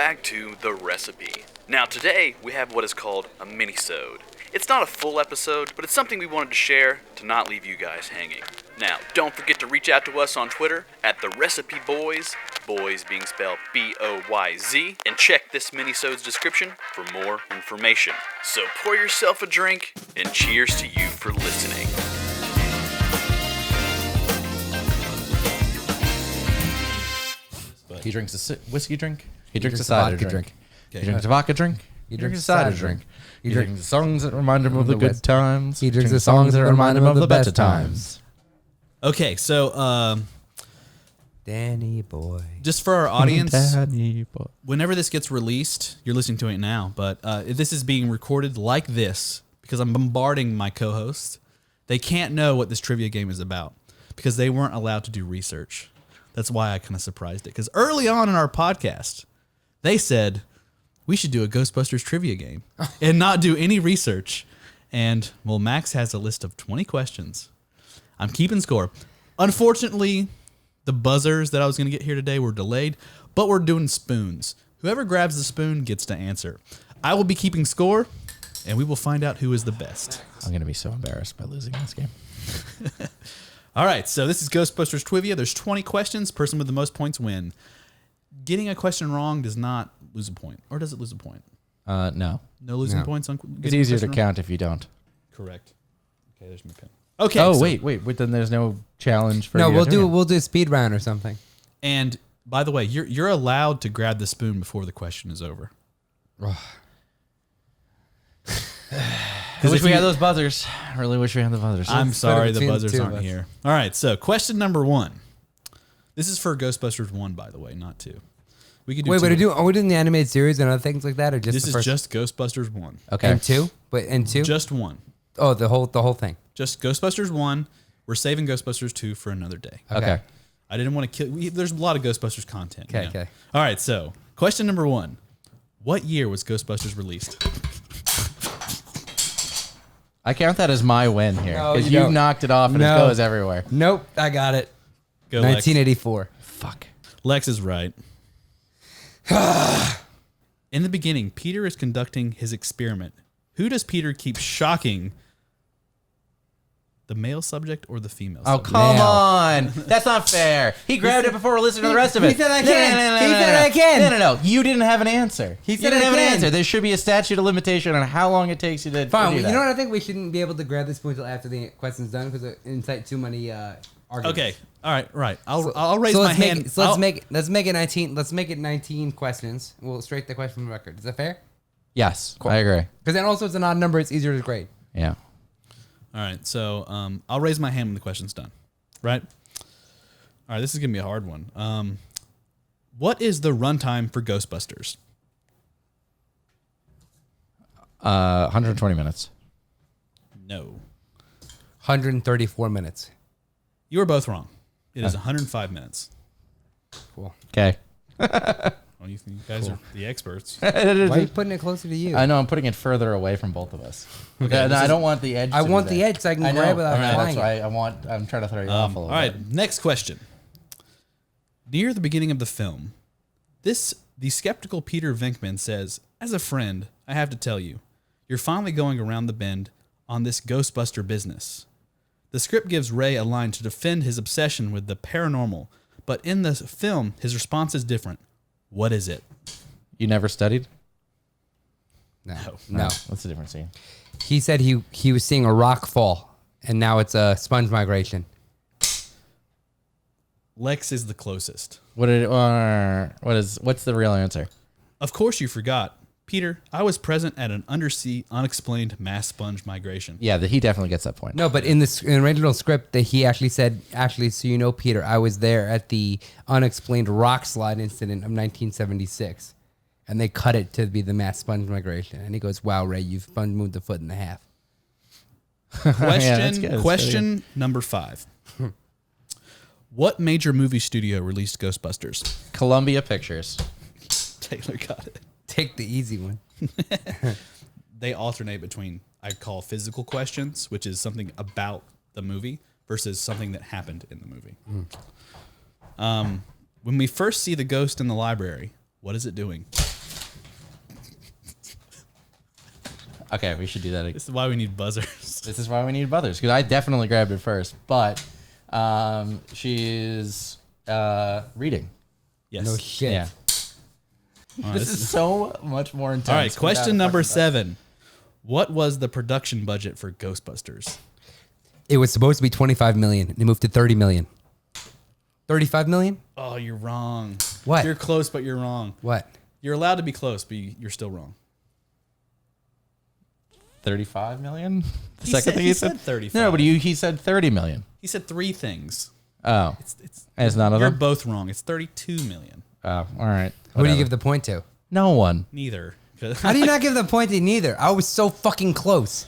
back to The Recipe. Now today, we have what is called a Minisode. It's not a full episode, but it's something we wanted to share to not leave you guys hanging. Now, don't forget to reach out to us on Twitter at the RecipeBoyz, Boyz being spelled B-O-Y-Z, and check this Minisode's description for more information. So pour yourself a drink, and cheers to you for listening. He drinks a whiskey drink. He drinks a cider drink. He drinks a vodka drink. He drinks a cider drink. He drinks songs that remind him of the good times. He drinks the songs that remind him of the better times. Okay, so Danny boy. just for our audience, whenever this gets released, you're listening to it now, but if this is being recorded like this, because I'm bombarding my co-hosts, they can't know what this trivia game is about because they weren't allowed to do research. That's why I kind of surprised it. Because early on in our podcast, they said we should do a Ghostbusters trivia game and not do any research. And, well, Max has a list of 20 questions. I'm keeping score. Unfortunately, the buzzers that I was going to get here today were delayed, but we're doing spoons. Whoever grabs the spoon gets to answer. I will be keeping score, and we will find out who is the best. I'm going to be so embarrassed by losing this game. All right, so this is Ghostbusters Trivia. There's 20 questions. Person with the most points win. Getting a question wrong does not lose a point. Or does it lose a point? No. No losing points on It's easier to count if you don't. Correct. Okay, there's my pen. Okay. Oh, so- wait. Then there's no challenge for No, you. we'll do a speed round or something. And by the way, you're allowed to grab the spoon before the question is over. I wish we had those buzzers. I really wish we had the buzzers. I'm sorry, the between the buzzers two of aren't us. here. All right, so question number 1. This is for Ghostbusters 1, by the way, not 2. We could do Wait, 2. are we doing the animated series and other things like that, or just This the is first? just Ghostbusters 1. Okay. And 2? Wait, and 2? Just 1. Oh, the whole thing. Just Ghostbusters 1. We're saving Ghostbusters 2 for another day. Okay. I didn't want to kill. There's a lot of Ghostbusters content. Okay, okay. All right, so question number 1. What year was Ghostbusters released? I count that as my win here No, because you you don't. knocked it off and No. it goes everywhere. Nope, I got it. Go, Lex. 1984. Fuck. Lex is right. In the beginning, Peter is conducting his experiment. Who does Peter keep shocking? The male subject or the female Oh, subject? come Now. on. That's not fair. He grabbed it before we listened to the rest of it. He said I can. He said I can. No. You didn't have an answer. He You said didn't I have an can. answer. There should be a statute of limitation on how long it takes you to Fine. do You that. know what? I think we shouldn't be able to grab this spoon until after the question's done because it incite too many arguments. Okay. All right. Right. I'll raise my let's hand. let's make it 19. Let's make it 19 questions. We'll straight the question from the record. Is that fair? Yes, I agree. Because then also it's an odd number. It's easier to grade. Yeah. All right. So I'll raise my hand when the question's done. Right. All right. This is gonna be a hard one. What is the runtime for Ghostbusters? 120 minutes. No. 134 minutes. You were both wrong. It is 105 minutes. Cool. Okay. Well, you guys are the experts. Why are you putting it closer to you? I know I'm putting it further away from both of us. Okay, I don't want the edge. I to be want the there. edge so I can I know. grab without All right, flying that's it. why I'm trying to throw you off a All little bit. right. Next question. Near the beginning of the film, the skeptical Peter Venkman says, "As a friend, I have to tell you, you're finally going around the bend on this Ghostbuster business." The script gives Ray a line to defend his obsession with the paranormal, but in the film, his response is different. What is it? You never studied? No. What's the difference scene? He said he was seeing a rock fall, and now it's a sponge migration. Lex is the closest. What's the real answer? Of course you forgot. Peter, I was present at an undersea, unexplained mass sponge migration. Yeah, he definitely gets that point. No, but in the original script, that he actually said, so you know, Peter, I was there at the unexplained rock slide incident of 1976. And they cut it to be the mass sponge migration. And he goes, wow, Ray, you've sponge moved a foot and a half. Question, good. That's question number 5. What major movie studio released Ghostbusters? Columbia Pictures. Taylor got it. Take the easy one. They alternate between, I call physical questions, which is something about the movie, versus something that happened in the movie. When we first see the ghost in the library, what is it doing? Okay, we should do that again. This is why we need buzzers. This is why we need buzzers, because I definitely grabbed it first. But she's reading. Yes. No shit. Yeah. This is so much more intense. All right, question number 7. What was the production budget for Ghostbusters? It was supposed to be 25 million. They moved to 30 million. 35 million? Oh, you're wrong. What? You're close, but you're wrong. What? You're allowed to be close, but you're still wrong. 35 million? The He second said- thing he he said said? 35. No, but he said 30 million. He said 3 things. Oh. It's It's none of You're them? both wrong. It's 32 million. Oh, all right. Who do you Whatever. give the point to? No one. Neither. How do you not give the point to neither? I was so fucking close.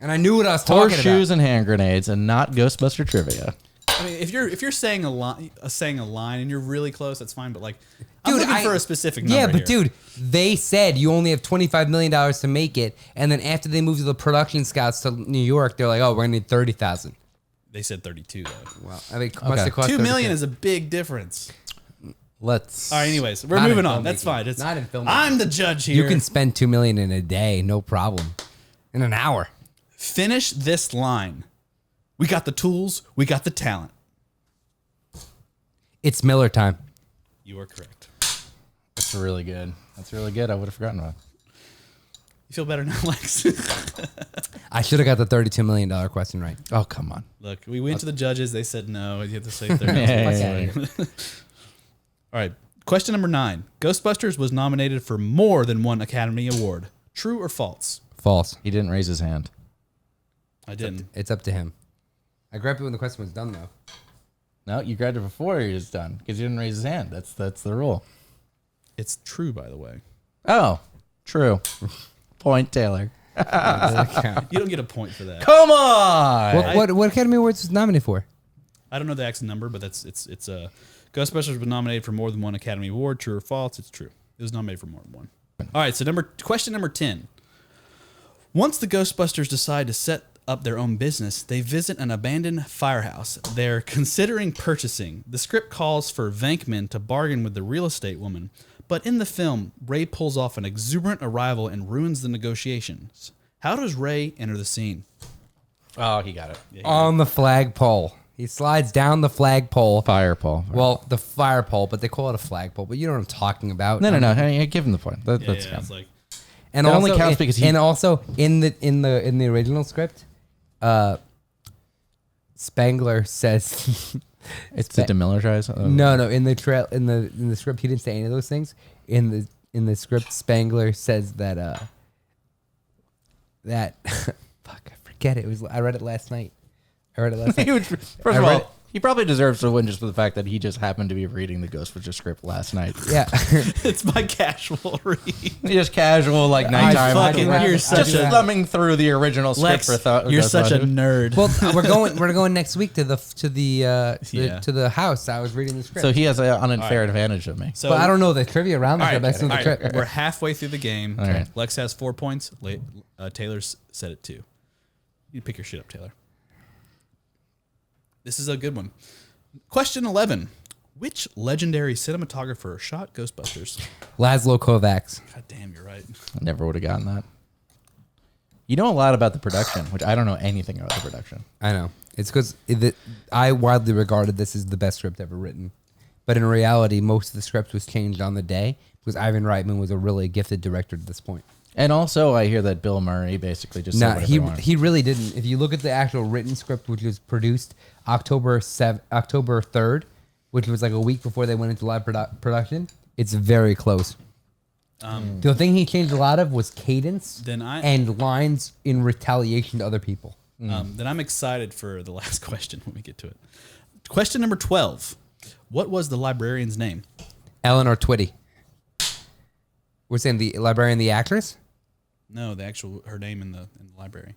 And I knew what I was talking Horseshoes about. and hand grenades and not Ghostbuster trivia. I mean, if you're saying a line and you're really close, that's fine. But like, I'm Dude, looking for a specific number. Yeah, but here. dude, they said you only have $25 million to make it. And then after they moved the production scouts to New York, they're like, oh, we're going to need 30,000. They said 32 though. Well, I mean, Okay. must it cost 2 million 32? is a big difference. Let's. All right. Anyways, we're Not in moving on. That's filmmaking. fine. It's Not in filmmaking. I'm the judge here. You can spend $2 million in a day, no problem. In an hour. finish this line. We got the tools. We got the talent. It's Miller time. You are correct. That's really good. That's really good. I would have forgotten about it. You feel better now, Lex? I should have got the $32 million question right. Oh, come on. Look, we went to the judges. They said no. You have to say 30. Yeah. All right. Question number 9. Ghostbusters was nominated for more than one Academy Award. True or false? False. He didn't raise his hand. I didn't. It's up to him. I grabbed it when the question was done, though. No, you grabbed it before he was done because he didn't raise his hand. That's the rule. It's true, by the way. Oh, true. Point, Taylor. You don't get a point for that. Come on. What Academy Awards was nominated for? I don't know the exact number, but it's Ghostbusters was nominated for more than one Academy Award. True or false? It's true. It was nominated for more than one. All right. So question number 10. Once the Ghostbusters decide to set up their own business, they visit an abandoned firehouse they're considering purchasing. The script calls for Venkman to bargain with the real estate woman, but in the film, Ray pulls off an exuberant arrival and ruins the negotiations. How does Ray enter the scene? Oh, he got it. On the flagpole. He slides down the flagpole. Fire pole. Well, the fire pole, but they call it a flagpole. But you know what I'm talking about. No. Hey, give him the point. That's Yeah, fine. it's like And That also, only counts because he- and also in the original script, Spangler says It's the demilitarized. no in the script he didn't say any of those things. In the script, Spangler says that fuck, I forget it. I read it last night. First I of read- all, he probably deserves to win just for the fact that he just happened to be reading the Ghostbusters script last night. Yeah. it's my casual read. Just casual, like nighttime. fucking- you're just such a- thumbing through the original script Lex, for you're such a Ghostbusters. nerd. Well, we're going next week to the Yeah. to the house. I was reading the script. So he has an unfair advantage of me. So but I don't know the trivia around the All script. right, I just know the all script. right, we're halfway through the game. All right. Lex has 4 points. Taylor's said it 2. You pick your shit up, Taylor. This is a good one. Question 11. Which legendary cinematographer shot Ghostbusters? Laszlo Kovacs. God damn, you're right. I never would have gotten that. You know a lot about the production, which I don't know anything about the production. I know. It's because I widely regarded this as the best script ever written. But in reality, most of the script was changed on the day because Ivan Reitman was a really gifted director at this point. And also, I hear that Bill Murray basically just said No, whatever he wanted. he really didn't. If you look at the actual written script, which was produced October 3rd, which was like a week before they went into live production, it's very close. The thing he changed a lot of was cadence and lines in retaliation to other people. Then I'm excited for the last question when we get to it. Question number 12. What was the librarian's name? Eleanor Twitty. We're saying the librarian, the actress? No, her name in the library.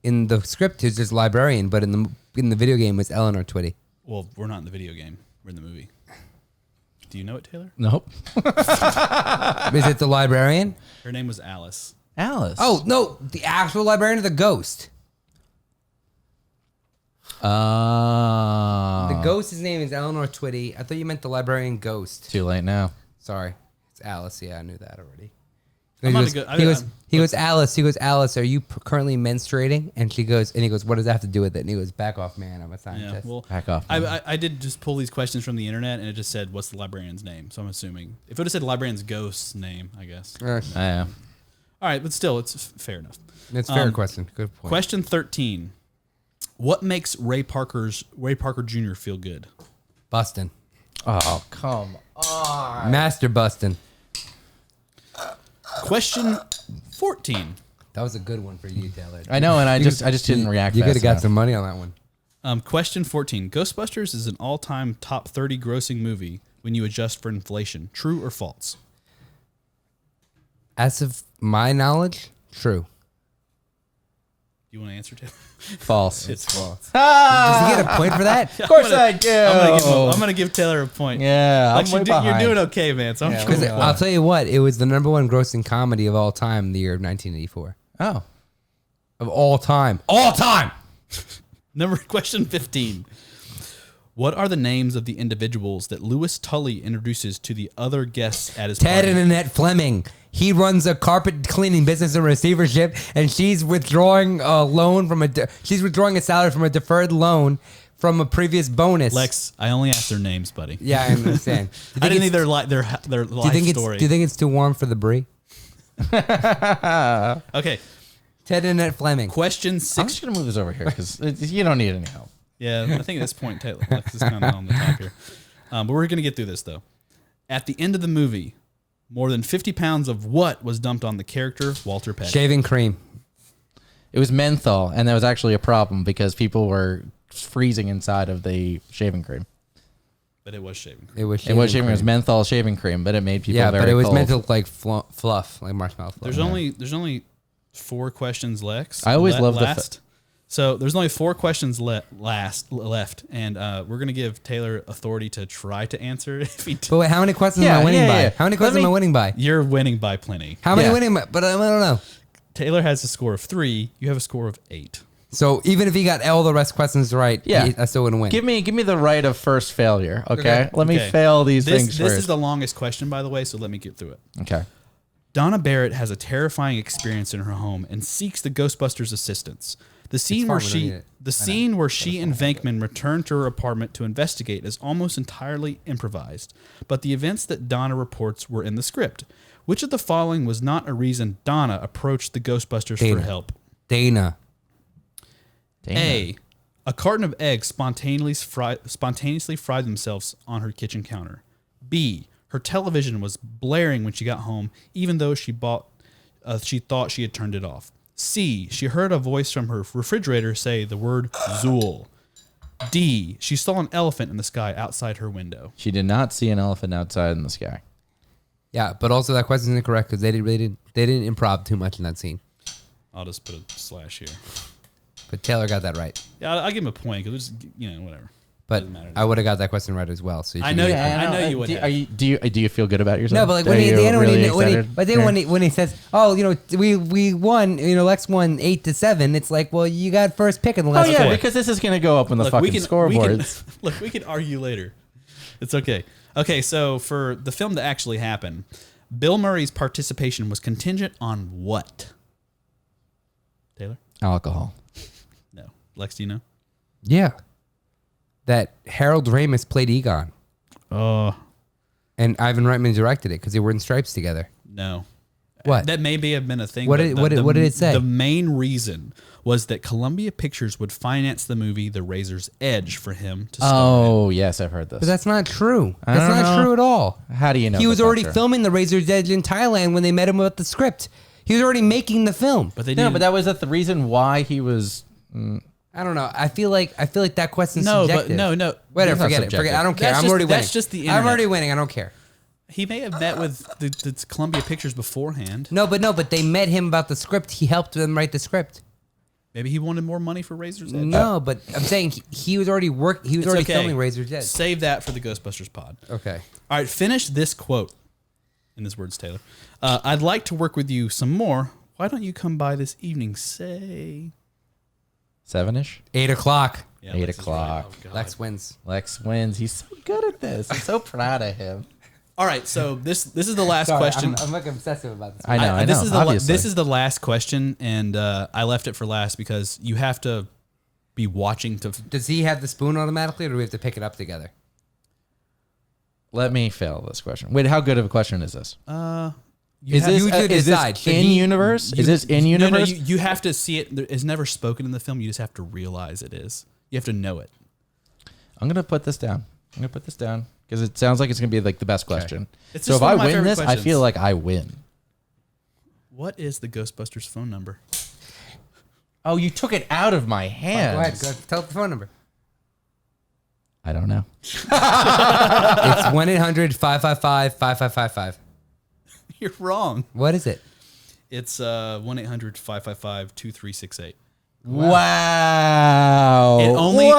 In the script, it's just librarian, but in the video game, it's Eleanor Twitty. Well, we're not in the video game. We're in the movie. Do you know it, Taylor? Nope. Is it the librarian? Her name was Alice. Alice. Oh, no, the actual librarian or the ghost? The ghost's name is Eleanor Twitty. I thought you meant the librarian ghost. Too late now. Sorry. It's Alice. Yeah, I knew that already. He goes, Alice. He goes, Alice, are you currently menstruating? And he goes, what does that have to do with it? And he goes, back off, man. I'm a scientist. Yeah, well, Back off. I did just pull these questions from the internet, and it just said, "What's the librarian's name?" So I'm assuming if it would have said librarian's ghost's name, I guess. Yeah. All right, but still, it's fair enough. It's a fair question. Good point. Question 13: What makes Ray Parker Jr. feel good? Bustin'. Oh, come on. Master bustin'. Question 14. That was a good one for you, Taylor. I know, and I just didn't react. You could fast have got enough. some money on that one. Question 14. Ghostbusters is an all-time top 30 grossing movie when you adjust for inflation. True or false? As of my knowledge, true. You want to answer, Taylor? False. It's false. Does he get a point for that? Of course I do. I'm gonna give Taylor a point. Yeah, Like I'm way you're behind. doing okay, man. So I'm Yeah, sure. Because I'll tell you what, it was the number one grossing comedy of all time in the year of 1984. Oh. Of all time. All time! Question 15. What are the names of the individuals that Louis Tully introduces to the other guests at his Ted party? and Annette Fleming. He runs a carpet cleaning business in receivership, and she's withdrawing a loan from she's withdrawing a salary from a deferred loan from a previous bonus. Lex, I only asked their names, buddy. Yeah, I understand. I didn't need their life do you think story. do you think it's too warm for the brie? Okay. Ted and Annette Fleming. Question I'm 6. just going to move this over here because you don't need any help. Yeah, I think at this point, Taylor, Lex is kind of on the top here. But we're going to get through this, though. At the end of the movie, more than 50 pounds of what was dumped on the character Walter Petty? Shaving cream. It was menthol, and that was actually a problem because people were freezing inside of the shaving cream. But it was shaving. It was It shaving was shaving. It was cream. menthol shaving cream, but it made people Yeah, very but it was cold. meant to look like fluff, like marshmallow fluff. There's only 4 questions, Lex. I always love the last. So there's only 4 questions left, and we're gonna give Taylor authority to try to answer. If he But wait, how many questions am I winning by? yeah. How many questions am I winning by? You're winning by plenty. How many Yeah. winning by? But I don't know. Taylor has a score of 3. You have a score of 8. So even if he got all the rest questions right, Yeah. I still wouldn't win. Give me the right of first failure, okay? Okay. Let me Okay. fail these This things first. is the longest question, by the way. So let me get through it. Okay. Donna Barrett has a terrifying experience in her home and seeks the Ghostbusters' assistance. The scene fine, we don't need it. where she and Venkman return to her apartment to investigate is almost entirely improvised, but the events that Donna reports were in the script. Which of the following was not a reason Donna approached the Ghostbusters Dana. for help? Dana. A carton of eggs spontaneously fried themselves on her kitchen counter. B, her television was blaring when she got home, even though she thought she had turned it off. C, she heard a voice from her refrigerator say the word Zool. D, she saw an elephant in the sky outside her window. She did not see an elephant outside in the sky. Yeah, but also that question is incorrect because they didn't improv too much in that scene. I'll just put a slash here. But Taylor got that right. Yeah, I'll give him a point because whatever. But Doesn't matter. I would have got that question right as well. So you I should know. get- I know you would. Do, have. are you, do you feel good about yourself? No, but like Are when he, you at the end when really he, excited? when he says, "Oh, we won, Lex won 8-7," it's like, well, you got first pick in the Oh last. yeah, four. because this is gonna go up on the fucking scoreboards. Look, we can argue later. It's okay. Okay, so for the film to actually happen, Bill Murray's participation was contingent on what? Taylor? Alcohol. No. Lex, do you know? Yeah, that Harold Ramis played Egon, Oh, and Ivan Reitman directed it because they were in Stripes together. no. What? That may have been a thing. What but did- what did it say? The main reason was that Columbia Pictures would finance the movie The Razor's Edge for him to star in. Oh yes, I've heard this. But that's not true. I That's don't not know. true at all. How do you know? He was that's not already true? filming The Razor's Edge in Thailand when they met him about the script. He was already making the film. But they No, didn't. but that was the reason why he was. I don't know. I feel like that question's No, but subjective. no. Whatever. It's not Forget it. subjective. I don't care. That's I'm just- already winning. that's just the I'm internet. already winning. I don't care. He may have met with the Columbia Pictures beforehand. No, but they met him about the script. He helped them write the script. Maybe he wanted more money for Razor's Edge. No, but I'm saying he was already He was It's already okay. filming Razor's Edge. Save that for the Ghostbusters pod. Okay. All right, finish this quote. In his words, Taylor. I'd like to work with you some more. Why don't you come by this evening? Say 7-ish. 8 o'clock. Yeah, 8 Lex is o'clock. right. Oh, God. Lex wins. Lex wins. He's so good at this. I'm so proud of him. All right, so this is the last Sorry, question. I'm like obsessive about this. I know. This is the last question, and I left it for last because you have to be watching to. Does he have the spoon automatically, or do we have to pick it up together? Let me fail this question. Wait, how good of a question is this? Is this in universe? Is this in universe? No, you have to see it. It's never spoken in the film. You just have to realize it is. You have to know it. I'm gonna put this down. Because it sounds like it's gonna be like the best question. It's So just if one I of my win favorite this, I questions. feel like I win. What is the Ghostbusters phone number? Oh, you took it out of my Go hands. ahead. Go tell the phone number. I don't know. It's 1-800-555-5555. You're wrong. What is it? It's 1-800-555-2368. Wow. It only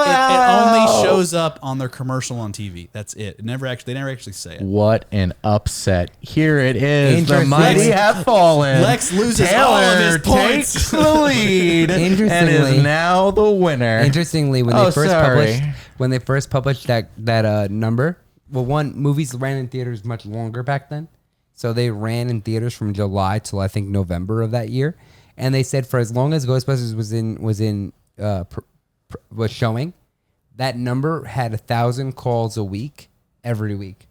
shows up on their commercial on TV. That's it. They never actually say it. What an upset. Here it is. The Interesting. mighty have fallen. Lex loses all of his Taylor points. takes the lead and Interestingly- is now the winner. Interestingly, when they first published that number, well, one, movies ran in theaters much longer back then, so they ran in theaters from July till I think November of that year, and they said for as long as Ghostbusters was showing, that number had 1,000 calls a week every week.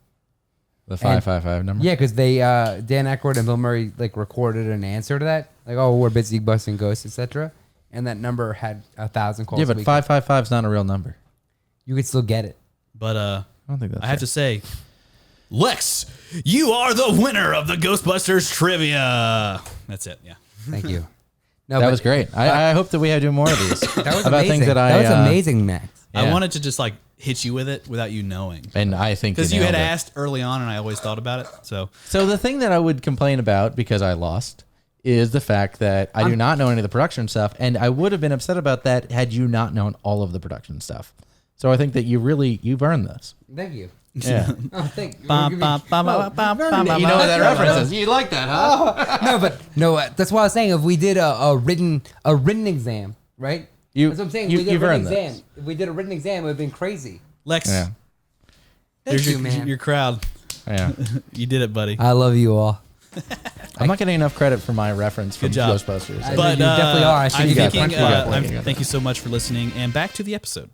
The 555 number. Yeah, because they Dan Aykroyd and Bill Murray like recorded an answer to that, like, oh, we're busy busting ghosts, etc. And that number had 1,000 calls. Yeah, a but week. 555 is not a real number. You could still get it. But I don't think that's I have to say, Lex, you are the winner of the Ghostbusters trivia. That's it. Yeah. Thank you. No, that but was great. I hope that we have to do more of these. That was about amazing. things that That was amazing, Max. I Yeah. wanted to just like hit you with it without you knowing. And I think Because you had nailed it. asked early on, and I always thought about it. So So the thing that I would complain about because I lost is the fact that I do not know any of the production stuff, and I would have been upset about that had you not known all of the production stuff. So I think that you've earned this. Thank you. Yeah. Oh, thank you. Bum, bum, bum, bum, bum, bum, You know what that reference is. You like that, huh? No, that's why I was saying if we did a written exam, right? That's what I'm saying. If we did a you've written earned exam. this. If we did a written exam, it would have been crazy. Lex, Yeah. here's you, man. your crowd. Yeah. You did it, buddy. I love you all. I'm not getting enough credit for my reference from Good job. Ghostbusters. I- But you definitely are. I see I'm you guys. thinking, Punch me. Thank you. thank you so much for listening, and back to the episode.